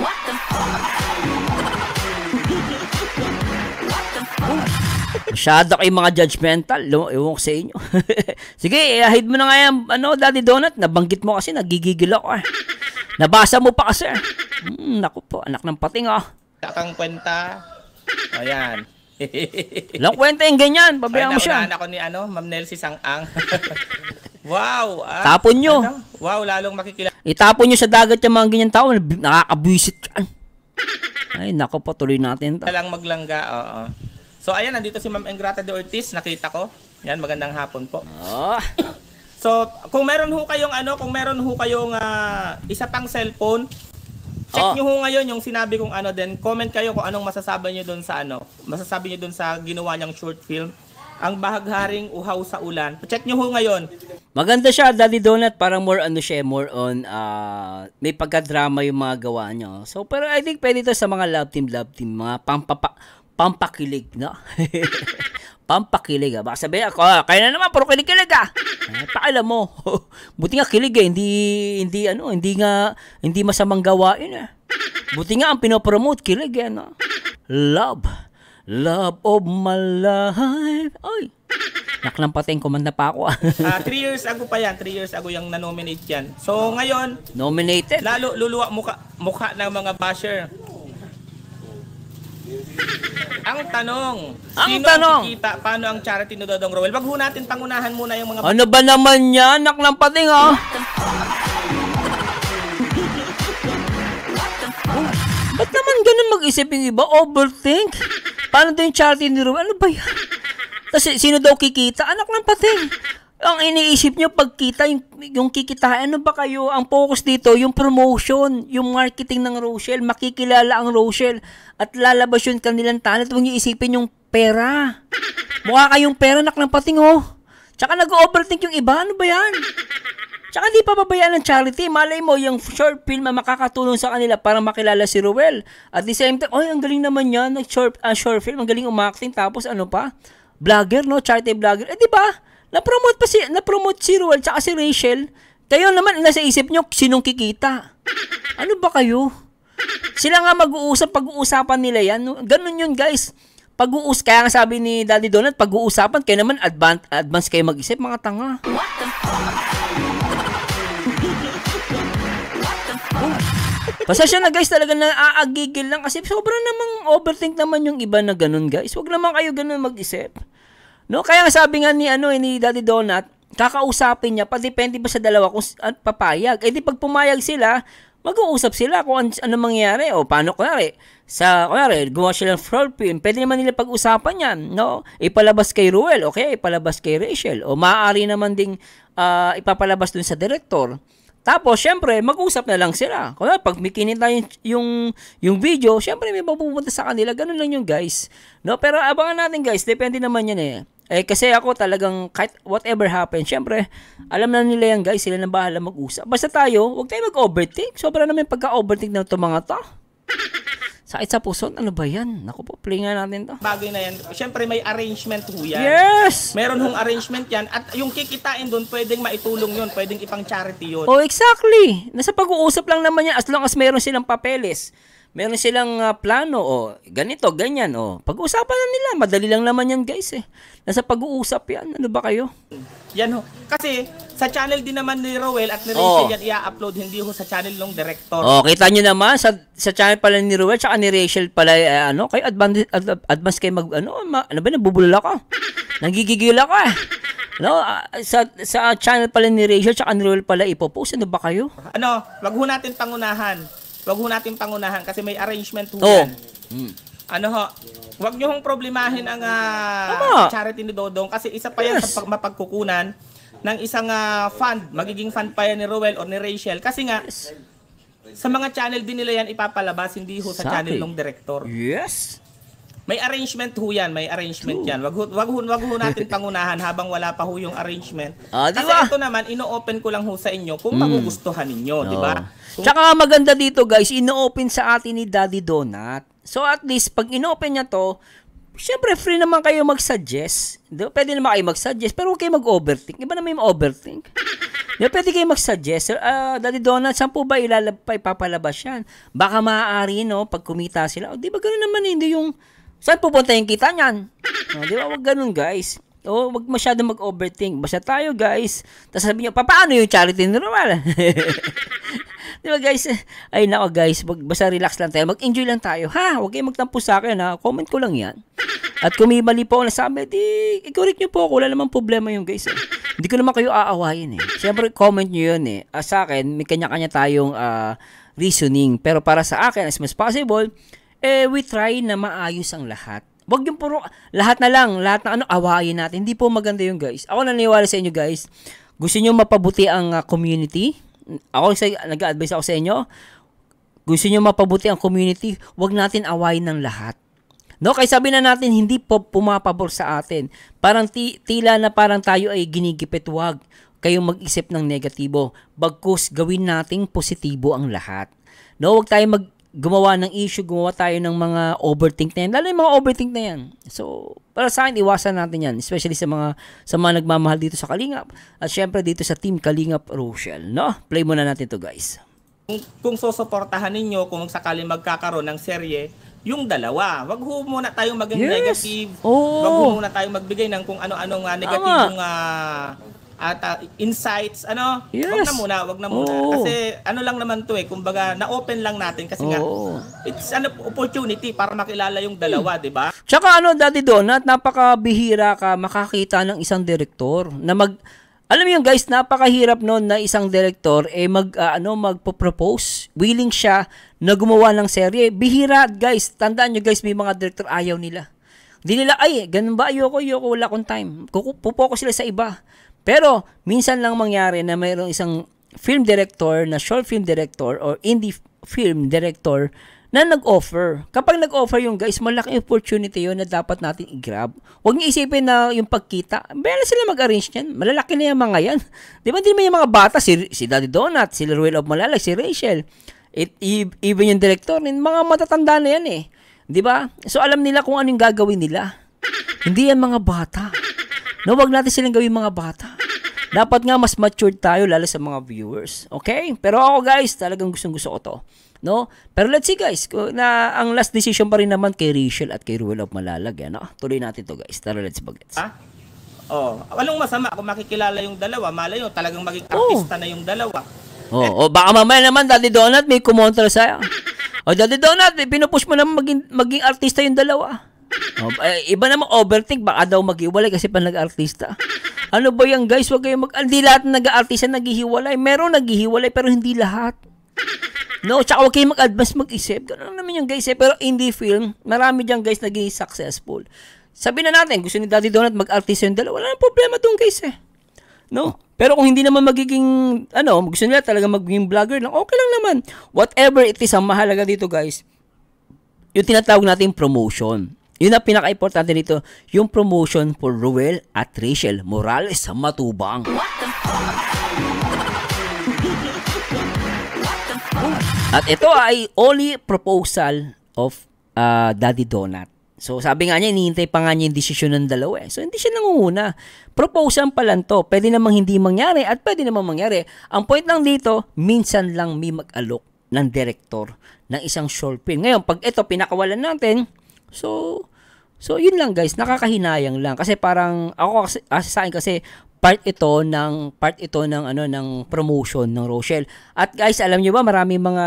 Masyado kayo mga judgmental. Ewan ko sa inyo. Sige, hide mo na nga yan, Daddy Donut. Nabanggit mo kasi, nagigigil ako Nabasa mo pa kasi. Naku po, anak ng pating Kang kwenta. Ayan. Lang kwenta yung ganyan. Babayaan mo siya. Ako ni Ma'am Nelsie Sang-ang. Wow. Tapon nyo. Wow, lalong makikilala. Itapon nyo sa dagat yung mga ganyan tao. Nakakabwisit yan. Ay, naku po, tuloy natin to. Lang maglangga, oo. So, ayan, nandito si Ma'am Engrata de Ortiz. Nakita ko. Yan, magandang hapon po. So, kung meron ho kayong isa pang cellphone, check nyo ho ngayon yung sinabi kong then comment kayo kung anong masasabi nyo doon sa ginawa niyang short film, Ang Bahagharing Uhaw sa Ulan. Check nyo ho ngayon. Maganda siya, Daddy Donut. Parang more more on, may pagka-drama yung mga gawa nyo. So, pero I think pwede to sa mga love team, mga pampakilig, no? Pampakilig, Baka sabihin ako, kaya na naman, puro kilig-kilig, Pakialam mo. Buti nga kilig, hindi masamang gawain, Buti nga ang pinopromote, kilig, no? Love of my life. Ay, naklampating kumanda pa ako. 3 years ago pa yan. 3 years ago yung na-nominate yan. So, ngayon, nominated. Lalo luluwa mukha ng mga basher. Ang tanong, sino ang kikita? Paano ang charity ni Dodong Roel? Wag ho natin pangunahan muna yung mga... Ano ba naman yan? Naklampating, Ba't naman ganun mag-isip yung iba? Overthink? Paano daw yung charity ni Roel? Ano ba yan? Kasi sino daw kikita? Anak ng pating. Ang iniisip nyo pagkita, yung kikitain, ano ba kayo? Ang focus dito, yung promotion, yung marketing ng Rochelle, makikilala ang Rochelle, at lalabas yung kanilang talent. Huwag nyo isipin yung pera. Mukha kayong pera, anak ng pating, Tsaka nag-overthink yung iba, ano ba yan? Tsaka di pa babayaan ng charity. Malay mo, yung short film na makakatulong sa kanila para makilala si Roel. At the same time, ang galing naman yan, short film, ang galing umakting, tapos ano pa? Vlogger, no? Charity vlogger. Di ba? Na-promote si Roel tsaka si Rachel. Kayo naman, nasa isip nyo, sinong kikita? Ano ba kayo? Sila nga mag-uusap, pag-uusapan nila yan. Ganun yun, guys. Kaya nga sabi ni Daddy Donut, pag-uusapan, kayo naman, advance kayo mag-isip, mga tanga. Pasensya na guys, talaga naaagigil lang kasi sobrang namang overthink naman yung iba na ganun guys. Huwag naman kayo ganun mag-isip. No, kaya nga sabi nga ni Daddy Donut, kakausapin niya, depende ba sa dalawa kung papayag. Eh di pag pumayag sila, mag-uusap sila kung ano mangyayari o paano kunwari gumawa sila ng short film, pwede naman nila pag-usapan yan, no? Ipalabas kay Roel, okay? Ipalabas kay Rachel o maaari naman ding ipapalabas dun sa director. Tapos, syempre, mag-usap na lang sila. Kung pag may kinita yung video, syempre may mapupunta sa kanila. Ganun lang yung guys. No? Pero abangan natin guys, depende naman yan kasi ako talagang, kahit whatever happen, syempre, alam na nila yan guys, sila na bahala mag-usap. Basta tayo, huwag tayo mag-overthink. Sobra naman pagka-overthink na ito mga to. Sakit sa puso, ano ba yan? Naku po, play nga natin to. Bagay na yan. Siyempre may arrangement ho yan. Yes! Meron hong arrangement yan. At yung kikitain doon, pwedeng maitulong yun. Pwedeng ipang charity yun. Oh, exactly. Nasa pag-uusap lang naman yan as long as meron silang papeles. Meron silang plano. Ganito, ganyan. Pag-uusapan na nila. Madali lang naman yan guys Nasa pag-uusap yan. Ano ba kayo? Yan ho. Kasi sa channel din naman ni Roel at ni Rachel yan i-upload, hindi ho sa channel ng director. Kita nyo naman sa channel pala ni Roel tsaka ni Rachel pala kayo advance kayo nabubulala ka. Nagigigil ako sa channel pala ni Rachel tsaka ni Roel pala ipopost. Ano ba kayo? Wag ho natin pangunahan kasi may arrangement ho yan. Wag nyo hong problemahin ang charity ni Dodong kasi isa pa yan sa mapagkukunan ng isang fund. Magiging fund pa yan ni Roel or ni Rachel. Kasi nga, sa mga channel din nila yan ipapalabas, hindi ho sa channel ng director. Yes. May arrangement ho yan, yan. Wag ho natin pangunahan habang wala pa ho yung arrangement. Kasi ito naman, ino-open ko lang ho sa inyo kung magugustuhan ninyo, di ba? Tsaka maganda dito guys, ino-open sa atin ni Daddy Donut. So at least, pag ino-open niya to, syempre free naman kayo mag-suggest. Pwede naman kayo mag-suggest, pero huwag kayo mag-overthink. Iba naman yung overthink. Pwede kayo mag-suggest. Daddy Donut, saan po ba ipapalabas yan? Baka maaari, pag kumita sila. Di ba gano'n naman, hindi yung Saan pupunta yung kita niyan? Di ba? Wag ganun, guys. Wag masyado mag-overthink. Basta tayo, guys. Tapos sabi niyo, paano yung charity normal? Di ba, guys? Ay, nako, guys. Basta relax lang tayo. Mag-enjoy lang tayo. Huwag kayong magtampo sa akin, ha? Comment ko lang yan. At kung may mali po ako nasabi, i-correct nyo po ako. Wala namang problema yung guys. Hindi ko naman kayo aawayin, Siyempre, comment nyo yun, Sa akin, may kanya-kanya tayong reasoning. Pero para sa akin, as much as possible, we try na maayos ang lahat. Wag yung puro, lahat na awayin natin. Hindi po maganda yung guys. Ako naniniwala sa inyo, guys. Gusto nyo mapabuti ang community? Nag-a-advise ako sa inyo. Gusto nyo mapabuti ang community? Wag natin awayin ng lahat. No, kaya sabi na natin, hindi po pumapabor sa atin. Parang tila na parang tayo ay ginigipit. Wag kayong mag-isip ng negatibo. Bagkus, gawin nating positibo ang lahat. No, wag tayo gumawa ng issue, gumawa tayo ng mga overthink na yan. Lalo yung mga overthink na yan. So, para sa akin, iwasan natin yan. Especially sa mga nagmamahal dito sa Kalingap. At syempre dito sa Team Kalingap Rochelle. No? Play muna natin to guys. Kung susuportahan ninyo, kung sakali magkakaroon ng serye, yung dalawa. Wag ho muna tayong maging negative. Wag ho muna tayong magbigay ng kung ano-anong negatibong insights, wag na muna. Kasi lang naman to kumbaga na-open lang natin kasi nga it's an opportunity para makilala yung dalawa, di ba? Tsaka Daddy Donut, napakabihira ka makakita ng isang direktor na alam mo yung guys, napakahirap noon na isang direktor magpo-propose, willing siya na gumawa ng serye. Bihira, guys. Tandaan nyo guys, may mga director ayaw nila. Hindi nila, ganun ba? Ayoko, wala akong time. Pupo ko sila sa iba. Pero, minsan lang mangyari na mayroong isang film director, na short film director, or indie film director, na nag-offer. Kapag nag-offer yung guys, malaking opportunity yun na dapat natin i-grab. Huwag niyo isipin na yung pagkita, bala sila mag-arrange yan. Malalaki na yung mga yan. Di ba, hindi naman yung mga bata, si Daddy Donut, si Ruel of Malalag, si Rachel, even yung director, mga matatanda na yan Di ba? So, alam nila kung anong gagawin nila. Hindi yan mga bata. No, wag natin silang gawin mga bata. Dapat nga mas matured tayo lalo sa mga viewers. Okay? Pero ako guys, talagang gustong-gusto ko to. No? Pero let's see guys, na ang last decision pa rin naman kay Rachel at kay Ruel of Malalag. Tuloy natin to guys. Tara, let's bagets. Walang masama kung makikilala yung dalawa. Malay nyo, talagang maging artista na yung dalawa. Baka mamaya naman, Daddy Donut, may kumontra sa'yo. Daddy Donut, pinupush mo naman maging artista yung dalawa. Iba namang overthink, baka daw mag-iwalay kasi pa nag-artista. Ano ba yan guys? Wag kayong hindi lahat ng nag-artista naghihiwalay. Meron naghihiwalay pero hindi lahat. No, tsaka wag kayong mag-advance mag-isip. Ganun naman yung guys Pero indie film, marami dyan guys naging successful. Sabi na natin, gusto ni Daddy Donut mag-artista yung dalawa. Wala nang problema doon guys No? Pero kung hindi naman magiging, gusto nila talaga magiging vlogger lang, okay lang naman. Whatever it is, ang mahalaga dito guys, yung tinatawag natin promotion. Yun ang pinaka-importante nito, yung promotion for Ruel at Rachel Morales sa Matubang. At ito ay only proposal of Daddy Donut. So sabi nga niya, hinihintay pa nga niya yung desisyon ng dalawa So hindi siya nangunguna. Proposal pa lang to. Pwede namang hindi mangyari at pwede namang mangyari. Ang point lang dito, minsan lang may mag-alok ng director ng isang short film. Ngayon, pag ito pinakawalan natin, So yun lang guys, nakakahinayang lang kasi parang ako sa akin kasi part ito ng promotion ng Rochelle. At guys, alam niyo ba maraming mga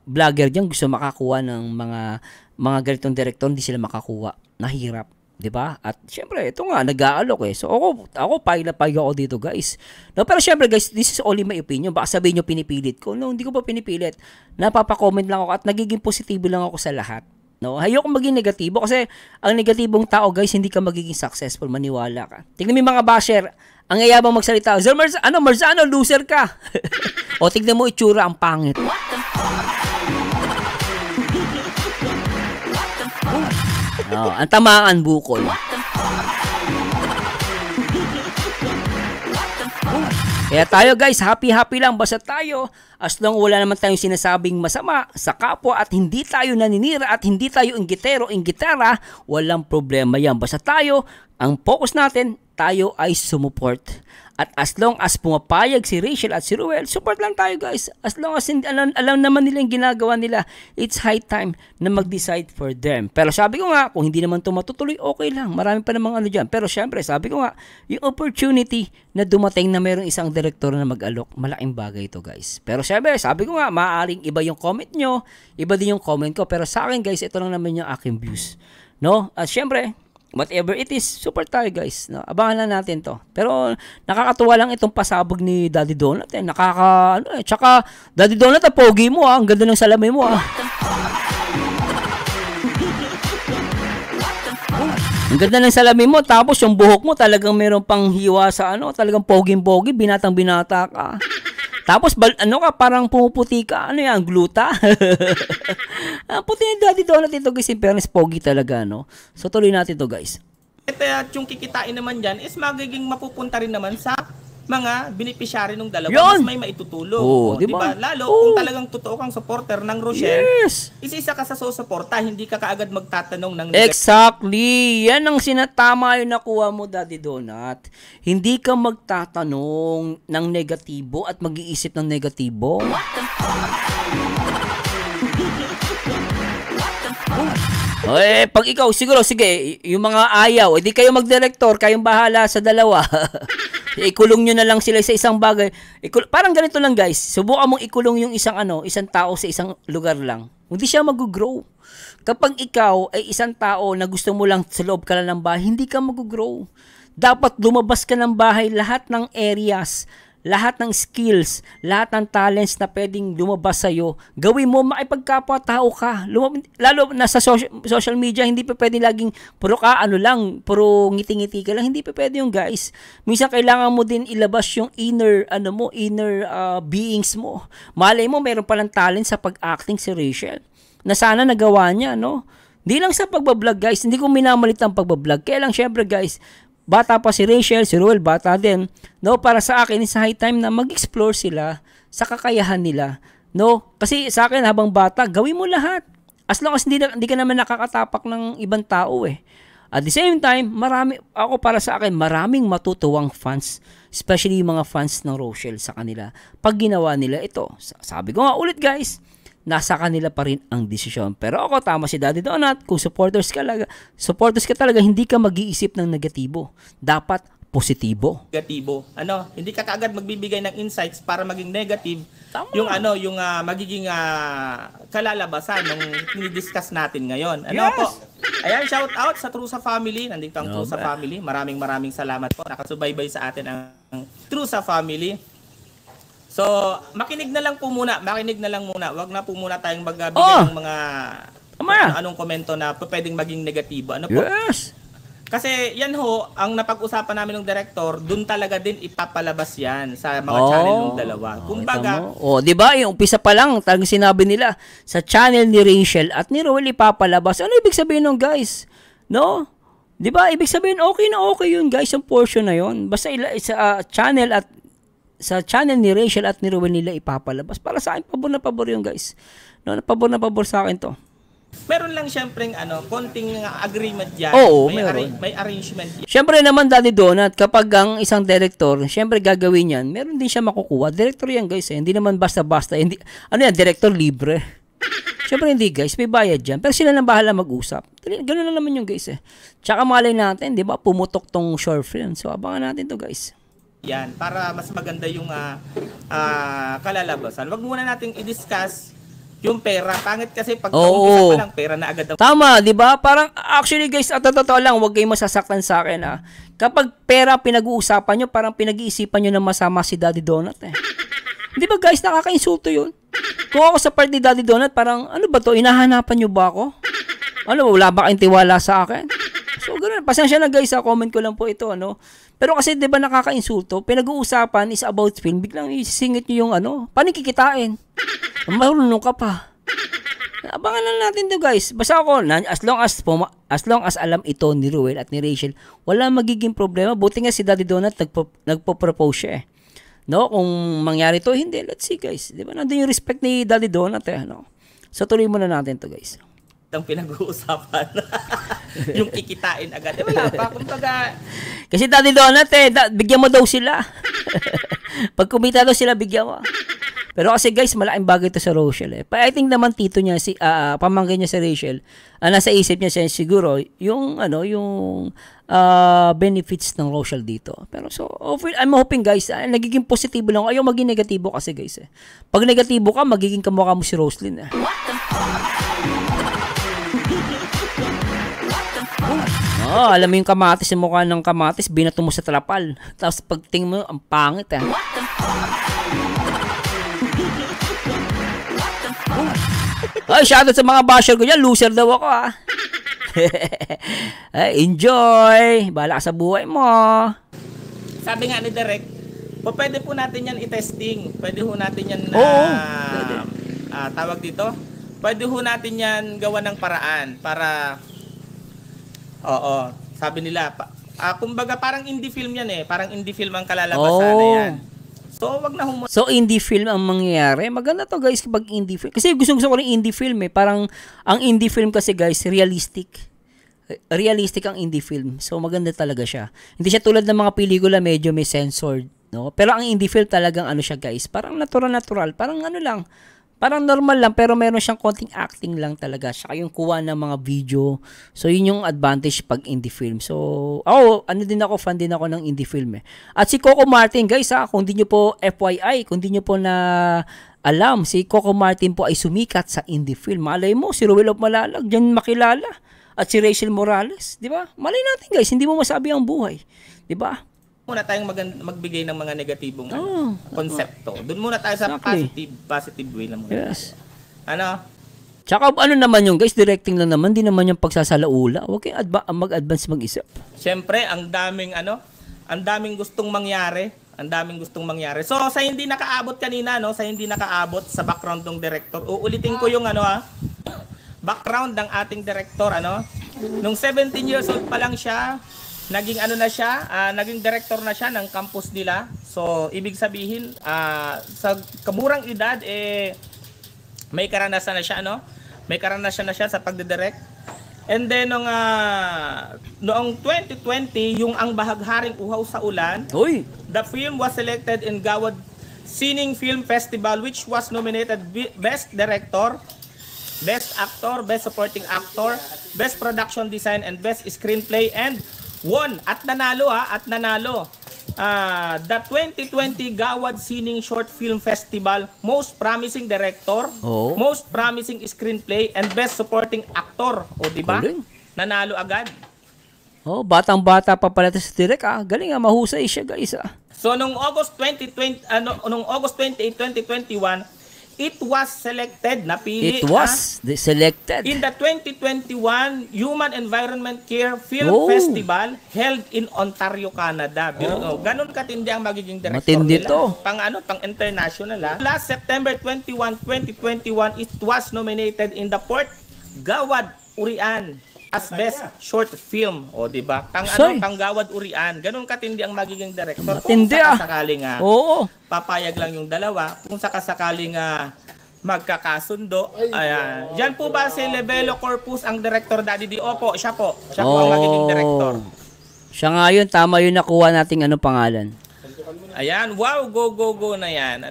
vlogger diyan gusto makakuha ng mga ganitong director, hindi sila makakuha. Nahirap, 'di ba? At syempre, ito nga nag-aalok So ako payag ako dito, guys. No, pero syempre guys, this is only my opinion. Baka sabihin niyo pinipilit ko. No, hindi ko pa pinipilit. Napapa-comment lang ako at nagiging positibo lang ako sa lahat. No, ayoko maging negatibo kasi ang negatibong tao guys, hindi ka magiging successful, maniwala ka. Tingnan mo yung mga basher, ang yayabang magsalita, Marzano, loser ka. O tingnan mo itsura, ang pangit. Ang tamaan bukol. Kaya tayo guys, happy lang basta tayo as long wala naman tayong sinasabing masama sa kapwa at hindi tayo naninira at hindi tayo inggitera, walang problema yan. Basta tayo, ang focus natin tayo ay sumuport. At as long as pumapayag si Rachel at si Ruel, support lang tayo guys. As long as alam naman nila yung ginagawa nila, it's high time na mag-decide for them. Pero sabi ko nga, kung hindi naman ito matutuloy, okay lang. Marami pa namang ano dyan. Pero syempre, sabi ko nga, yung opportunity na dumating na mayroong isang direktor na mag-alok, malaking bagay ito guys. Pero syempre, sabi ko nga, maaaring iba yung comment nyo, iba din yung comment ko. Pero sa akin guys, ito lang naman yung aking views. No? At syempre, whatever it is, support tayo guys. No? Abangan lang natin to. Pero nakakatuwa lang itong pasabog ni Daddy Donut. Tsaka Daddy Donut, pogi mo Ang ganda ng salamin mo Ang ganda ng salamin mo. Tapos yung buhok mo talagang meron pang hiwa sa talagang poging-pogi. Binatang-binata ka. Tapos, parang pumuputi ka. Ano yan? Gluta? Puti ni Daddy Donut ito guys. In fairness, pogi talaga, no? So, tuloy natin to guys. At yung kikitain naman dyan is magiging mapupunta rin naman sa mga beneficiary ng dalawa. Yun! Mas may maitutulong. Diba? Lalo kung talagang totoo kang supporter ng Rochelle, yes! isa ka sa susuporta, hindi ka kaagad magtatanong ng exactly! Yan ang sinatama yung nakuha mo, Daddy Donut. Hindi ka magtatanong ng negatibo at mag-iisip ng negatibo. Pag ikaw, siguro, sige, yung mga ayaw, edi kayo mag-director, kayong bahala sa dalawa. Ikulong nyo na lang sila sa isang bagay. Parang ganito lang guys, subukan mong ikulong yung isang tao sa isang lugar lang. Hindi siya mag-grow. Kapag ikaw ay isang tao na gusto mo lang sa loob ka lang ng bahay, hindi ka mag-grow. Dapat lumabas ka ng bahay, lahat ng areas, lahat ng skills, lahat ng talents na pwedeng lumabas sa'yo, gawin mo, makipagkapwa-tao ka. Lalo na sa social media, hindi pa pwede laging puro puro ngiti-ngiti ka lang. Hindi pa pwede yung guys. Minsan kailangan mo din ilabas yung inner beings mo. Malay mo, meron palang talent sa pag-acting si Rachel. Na sana nagawa niya, no? Hindi lang sa pagbablog guys, hindi ko minamalit ang pagbablog. Kaya lang syempre guys, bata pa si Rachel, si Ruel, bata din. No, para sa akin, it's high time na mag-explore sila sa kakayahan nila. No, kasi sa akin, habang bata, gawin mo lahat. As long as hindi ka naman nakakatapak ng ibang tao At the same time, para sa akin, maraming matutuwang fans. Especially yung mga fans ng Rochelle sa kanila. Pag ginawa nila ito, sabi ko nga ulit guys, nasa kanila pa rin ang desisyon. Pero ako, tama si Daddy Donut, kung supporters ka talaga, hindi ka mag-iisip ng negatibo. Dapat positibo. Negatibo. Hindi ka kaagad magbibigay ng insights para maging negative. Tama. Yung magiging kalalabasan ng ni-discuss natin ngayon. Yes. Po? Ayan, shout out sa Trusa Family. Nandito ang Trusa Family. Maraming salamat po. Nakasubaybay sa atin ang Trusa Family. So, makinig na lang muna. Wag na po muna tayong magbigay ng mga anong komento na pwedeng maging negatibo. Yes! Kasi yan ang napag-usapan namin ng director, dun talaga din ipapalabas yan sa mga channel ng dalawa. Kumbaga, di ba? Yung umpisa pa lang, talagang sinabi nila sa channel ni Rachel at ni Ruel ipapalabas. Ano ibig sabihin nun, guys? No? Di ba? Ibig sabihin, okay na okay yun, guys, yung portion na yun. Basta sa channel ni Rachel at ni Ruel nila ipapalabas. Para sa akin, pabor na pabor yun, guys. No, pabor na pabor sa akin to. Meron lang siyempreng konting agreement yan. Oo, may arrangement yan. Siyempre naman, Daddy Donut, kapag ang isang director, siyempre gagawin yan, meron din siya makukuha. Director yan, guys. Hindi naman basta-basta. Director libre. Siyempre hindi, guys. May bayad dyan. Pero sila nang bahala mag-usap. Ganun na naman yung guys. Tsaka malay natin, di ba, pumutok tong short film. So, abangan natin to, guys. Yan, para mas maganda yung kalalabasan. Wag muna nating i-discuss yung pera. Pangit kasi pag umpisa pa lang, pera na agad. Tama, di ba? Parang, actually guys, at totoo lang, huwag kayong masasaktan sa akin Kapag pera pinag-uusapan nyo, parang pinag-iisipan nyo na masama si Daddy Donut Di ba guys, nakaka-insulto yun? Kung ako sa part ni Daddy Donut, parang, ano ba to? Hinahanapan nyo ba ako? Wala ba kayong tiwala sa akin? So, ganoon. Pasensya na guys, comment ko lang po ito, Pero kasi, di ba nakaka-insulto? Pinag-uusapan is about film. Biglang isisingit nyo yung paano kikitain? Marunong ka pa. Abangan lang natin to guys. Basta ako, as long as alam ito ni Ruel at ni Rachel, wala magiging problema. Buti nga si Daddy Donut nagpo-propose siya No? Kung mangyari to, hindi. Let's see guys. Di ba? Nandun yung respect ni Daddy Donut So tuloy muna natin to guys. ang pinag-uusapan. Yung kikitain agad. Wala pa. Kumbaga, Kasi Daddy Donut bigyan mo daw sila. Pag kumita daw sila, bigyan mo. Pero kasi guys, malaking bagay ito sa Rochelle I think naman tito niya, pamangkin niya si Rachel, nasa isip niya siya siguro, yung benefits ng Rochelle dito. Pero so, I'm hoping guys, nagiging positibo lang. Ayaw maging negatibo kasi guys. Pag negatibo ka, magiging kamukha mo si Roslyn. Alam mo yung kamatis, yung mukha ng kamatis, binato mo sa trapal. Tapos pagtingin mo, ang pangit Ay, shoutout sa mga basher ko dyan. Loser daw ako Ay, enjoy. Bahala ka sa buhay mo. sabi nga ni Direk, pwede po natin yan i-testing. Pwede ho natin yan tawag dito. Pwede ho natin yan gawa ng paraan para sabi nila, kumbaga parang indie film yan Parang indie film ang kalalabasan na yan. So, wag na So, indie film ang mangyayari. Maganda to guys kapag indie film. Kasi gusto ko rin indie film Parang, ang indie film kasi guys, realistic. Realistic ang indie film. So, maganda talaga siya. Hindi siya tulad ng mga pelikula, medyo may censored. No? Pero ang indie film talagang siya guys. Parang natural. Parang lang. Parang normal lang, pero meron siyang konting acting lang talaga. Saka yung kuha ng mga video. So, yun yung advantage pag indie film. So, fan din ako ng indie film At si Coco Martin, guys kung di nyo po, FYI, kung di nyo po na alam, si Coco Martin po ay sumikat sa indie film. Malay mo, si Ruel of Malalag, dyan makilala. At si Rachel Morales, di ba? Malay natin guys, hindi mo masabi ang buhay. Di ba? Muna tayong magbigay ng mga negatibong konsepto. Doon muna tayo sa positive way lang muna. Yes. Tsaka naman yung guys, directing lang naman, di naman yung pagsasalaula. Huwag kayong mag-advance mag-isip. Siyempre, ang daming gustong mangyari. So, sa hindi nakaabot kanina, sa hindi nakaabot sa background ng director, uulitin ko yung background ng ating director, Nung 17 years old pa lang siya, naging director na siya ng campus nila. So, ibig sabihin, sa kamurang edad, may karanasan na siya, May karanasan na siya sa pagdidirect. And then, noong 2020, yung Ang Bahagharing Uhaw sa Ulan, the film was selected in Gawad Sining Film Festival, which was nominated Best Director, Best Actor, Best Supporting Actor, Best Production Design, and Best Screenplay, and won at nanalo the 2020 Gawad Sining Short Film Festival Most Promising Director, Most Promising Screenplay, and Best Supporting Actor. Di ba? Nanalo agad. Batang-bata pa pala si Direk Galing mahusay siya guys So nung August 28, 2021, it was selected, napili selected in the 2021 Human Environment Care Film Festival held in Ontario, Canada. Ganun katindi ang magiging director matindi nila. To. Pang international Last September 21, 2021, it was nominated in the Port Gawad Urian as Best Short Film. Di ba? Pang Gawad Urian. Ganun katindi ang magiging director. Matindi Kung sakasakaling papayag lang yung dalawa, kung sakasakaling magkakasundo. Ayan. Diyan po ba si Lebelo Corpus ang director, Daddy D? Opo, siya po. Siya po ang magiging director. Siya nga yun, tama yun nakuha nating pangalan. Ayan, wow, go na yan.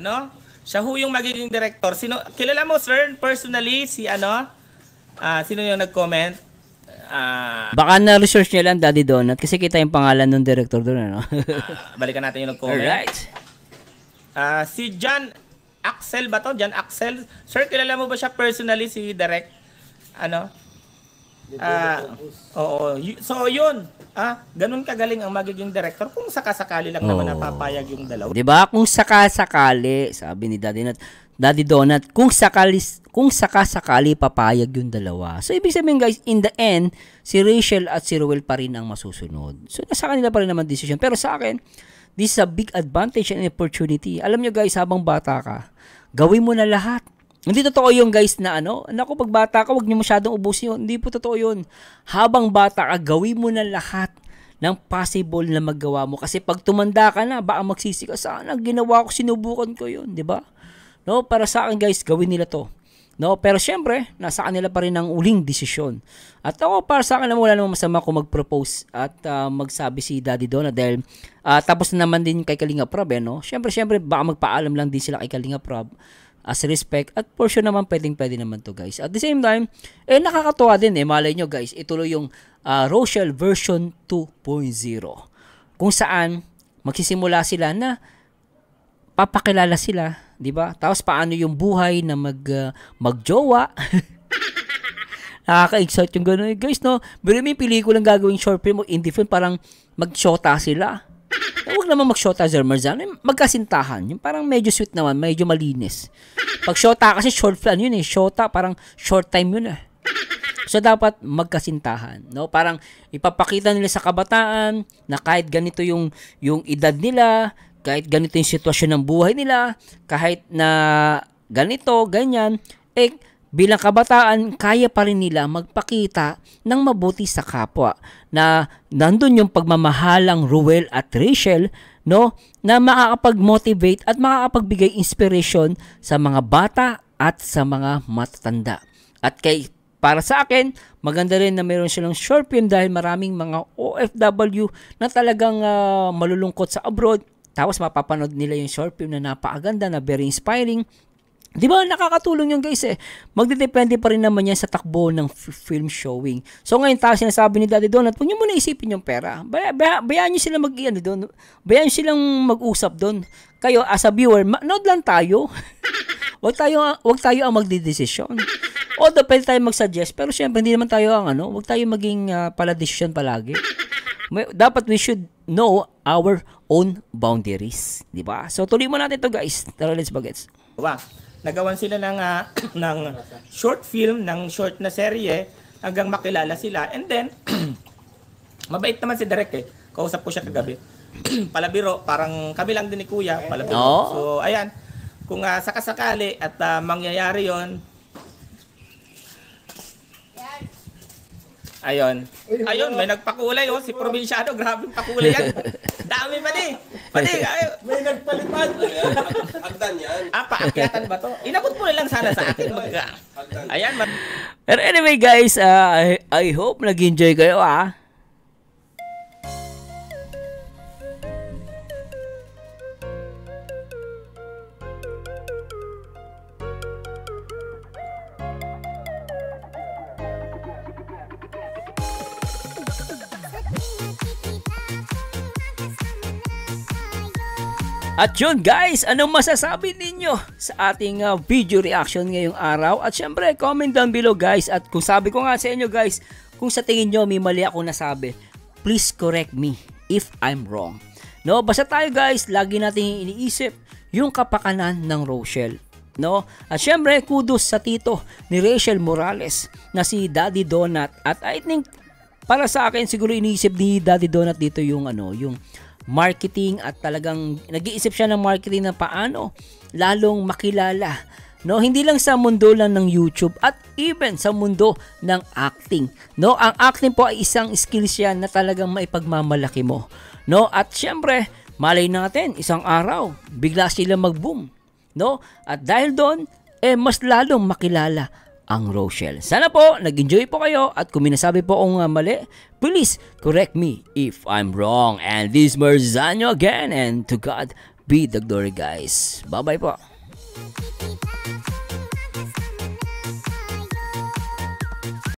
Siya ho yung magiging director. Kilala mo, sir, personally, sino yung nag-comment? Baka na-research niya lang, Daddy Donut, kasi kita yung pangalan ng director doon, balikan natin yung nag-comment. Alright. Si John Axel ba to? John Axel. Sir, kilala mo ba siya personally, si Direk? So, yun. Ganun kagaling ang magiging director kung sakasakali lang naman napapayag yung dalawa. Diba? Kung sakasakali, sabi ni Daddy Donut, kung sakasakali papayag yung dalawa. So, ibig sabihin guys, in the end, si Rachel at si Ruel pa rin ang masusunod. So, nasa kanila pa rin naman decision. Pero sa akin, this is a big advantage and opportunity. Alam nyo guys, habang bata ka, gawin mo na lahat. Hindi totoo yung guys na naku, pag bata ka, huwag nyo masyadong ubusin yun. Hindi po totoo yun. Habang bata ka, gawin mo na lahat ng possible na magawa mo. Kasi pag tumanda ka na, baka magsisi ka, sana ginawa ko, sinubukan ko yun, di ba? Para sa akin guys, gawin nila to. No, pero syempre, nasa kanila pa rin ang uling desisyon. At ako, para sa akin naman, wala namang masama kung mag-propose at magsabi si Daddy Donat dahil tapos na naman din kay Kalinga Prab, no? Syempre, baka magpaalam lang din sila kay Kalinga Prab as respect at for sure naman pwede naman to guys. At the same time, nakakatuwa din malay nyo guys, ituloy yung Rochelle version 2.0 kung saan magsisimula sila na papakilala sila, 'di ba? Tapos paano yung buhay na magjowa. Nakaka-excite yung gano'n. Guys, no? Pero may pelikulang gagawing short film o indie film, parang magshota sila. Huwag naman magshota, Sir Marzano. Magkasintahan. Yung parang medyo sweet naman, medyo malinis. Pag shota kasi short film yun shota, parang short time yun So, dapat magkasintahan. No? Parang ipapakita nila sa kabataan na kahit ganito yung edad nila, kahit ganito yung sitwasyon ng buhay nila, kahit na ganito, ganyan, bilang kabataan, kaya pa rin nila magpakita ng mabuti sa kapwa. Na nandun yung pagmamahalang Ruel at Rachel, no, na makakapag-motivate at makakapagbigay inspiration sa mga bata at sa mga matatanda. At para sa akin, maganda rin na meron silang short film dahil maraming mga OFW na talagang malulungkot sa abroad. Tapos mapapanood nila yung short film na napakaganda, na very inspiring. Di ba nakakatulong yung guys Magdedepende pa rin naman yan sa takbo ng film showing. So ngayon tayo sinasabi ni Daddy Donat, huwag nyo muna isipin yung pera. Bayaan nyo sila doon. Bayaan nyo silang mag-usap doon. Kayo as a viewer, nood lang tayo. Wag tayo ang magdedesisyon. Although pwede tayo mag-suggest, pero syempre hindi naman tayo ang wag tayo maging pala decision palagi. Dapat we should know our own boundaries, di ba? So tuloy mo natin to guys. Tara, let's bagets. Nagawan sila ng short film, ng short na serye hanggang makilala sila. And then, mabait naman si Derek Kausap ko siya kagabi. Palabiro, parang kami lang din ni Kuya, palabiro. So, ayan. Kung sakasakali at mangyayari yon. Ayun, may nagpakulay si Probinsyano, grabe pakulay yan. Dami pa di. May nagpalipad. Hagdan yan. Paakyatan ba to? Inabot mo lang sana sa akin. Ayan. Pero anyway guys, I hope nag-enjoy kayo At yun guys, anong masasabi ninyo sa ating video reaction ngayong araw? At syempre, comment down below guys. At kung sabi ko nga sa inyo guys, kung sa tingin nyo may mali ako nasabi, please correct me if I'm wrong. No, basta tayo guys, lagi natin iniisip yung kapakanan ng Rochelle. No? At syempre, kudos sa tito ni Rachel Morales na si Daddy Donat. At I think, para sa akin, siguro iniisip ni Daddy Donat dito yung yung marketing at talagang nag-iisip siya ng marketing na paano lalong makilala, no, hindi lang sa mundo lang ng YouTube at even sa mundo ng acting, no. Ang acting po ay isang skills yan na talagang maipagmamalaki mo, no. At syempre malay natin isang araw bigla sila mag-boom, no, at dahil doon mas lalong makilala ang Rochelle. Sana po nag-enjoy po kayo at kung minasabi po akong mali, please correct me if I'm wrong. And this is Marzano again, and to God be the glory guys. Bye bye po.